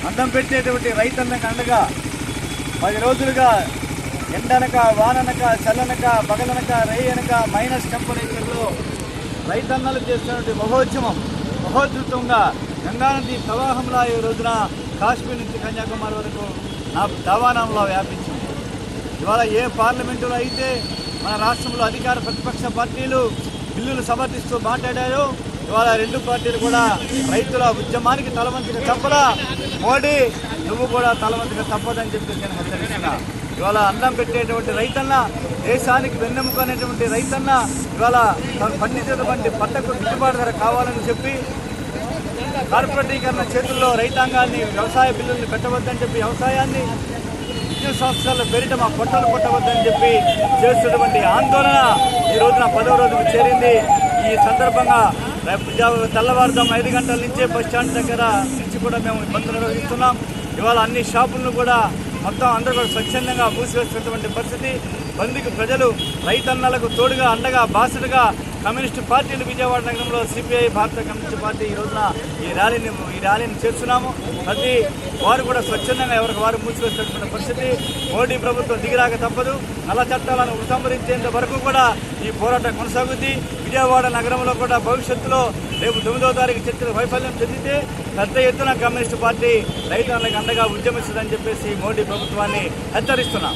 అన్నం పెట్టేటువంటి రైతన్నకు అండగా 10 రోజులుగా ఎండనక వాననక చల్లనక పగలనక రేయనక మైనస్ టెంపరేచర్లో రైతన్నలు చేస్తున్నటువంటి మహోద్ధృతంగా గంగానది ప్రవాహంలో ఈ రోజున కాశ్మీర్ నుంచి కన్యాకుమారి వరకు దావానంలో వ్యాపించింది. ఇవాళ ఏ పార్లమెంటులో అయితే మన రాష్ట్రంలో అధికార ప్రతిపక్ష పార్టీలు బిల్లులు సమర్థిస్తూ మాట్లాడారో ఇవాళ 2 పార్టీలు కూడా రైతుల ఉద్యమానికి తలవంతిగా తప్పలా. మోడీ నువ్వు కూడా తలవంతిగా తప్పదని చెప్పి నేను హెచ్చరిస్తున్నా. ఇవాళ అన్నం పెట్టేటువంటి రైతన్న, దేశానికి వెన్నెముక అనేటువంటి రైతన్న ఇవాళ పండించేటువంటి పంటకు గిట్టుబాటు ధర కావాలని చెప్పి కార్పొరేటీకరణ చేతుల్లో రైతాంగాన్ని వ్యవసాయ బిల్లుల్ని పెట్టవద్దని చెప్పి వ్యవసాయాన్ని విద్యుత్ సంస్థల పేరిట మా పొట్టలు కొట్టవద్దని చెప్పి చేస్తున్నటువంటి ఆందోళన ఈ రోజున 10వ రోజుకు చేరింది. ఈ సందర్భంగా తెల్లవారుజాము 5 గంటల నుంచే బస్టాండ్ దగ్గర నుంచి కూడా మేము ఇబ్బందులు నిర్వహిస్తున్నాం. ఇవాళ అన్ని షాపులను కూడా మొత్తం అందరూ కూడా స్వచ్ఛందంగా మూసివేస్తున్నటువంటి పరిస్థితి. బంద్కు ప్రజలు రైతన్నలకు తోడుగా అండగా బాసటగా కమ్యూనిస్టు పార్టీలు విజయవాడ నగరంలో సిపిఐ భారత కమ్యూనిస్టు పార్టీ ఈ రోజున ఈ ర్యాలీని చేస్తున్నాము. ప్రతి వారు కూడా స్వచ్ఛందంగా ఎవరికి వారు మూసివేస్తున్నటువంటి పరిస్థితి. మోడీ ప్రభుత్వం దిగిరాక తప్పదు. నల్ల చట్టాలను ఉపసంహరించేంత వరకు కూడా ఈ పోరాటం కొనసాగుద్ది. విజయవాడ నగరంలో కూడా భవిష్యత్తులో రేపు 9వ తారీఖు చర్చలు వైఫల్యం చెందితే పెద్ద ఎత్తున కమ్యూనిస్టు పార్టీ రైతన్నలకు అండగా ఉద్యమిస్తుందని చెప్పేసి మోడీ ప్రభుత్వాన్ని హెచ్చరిస్తున్నాం.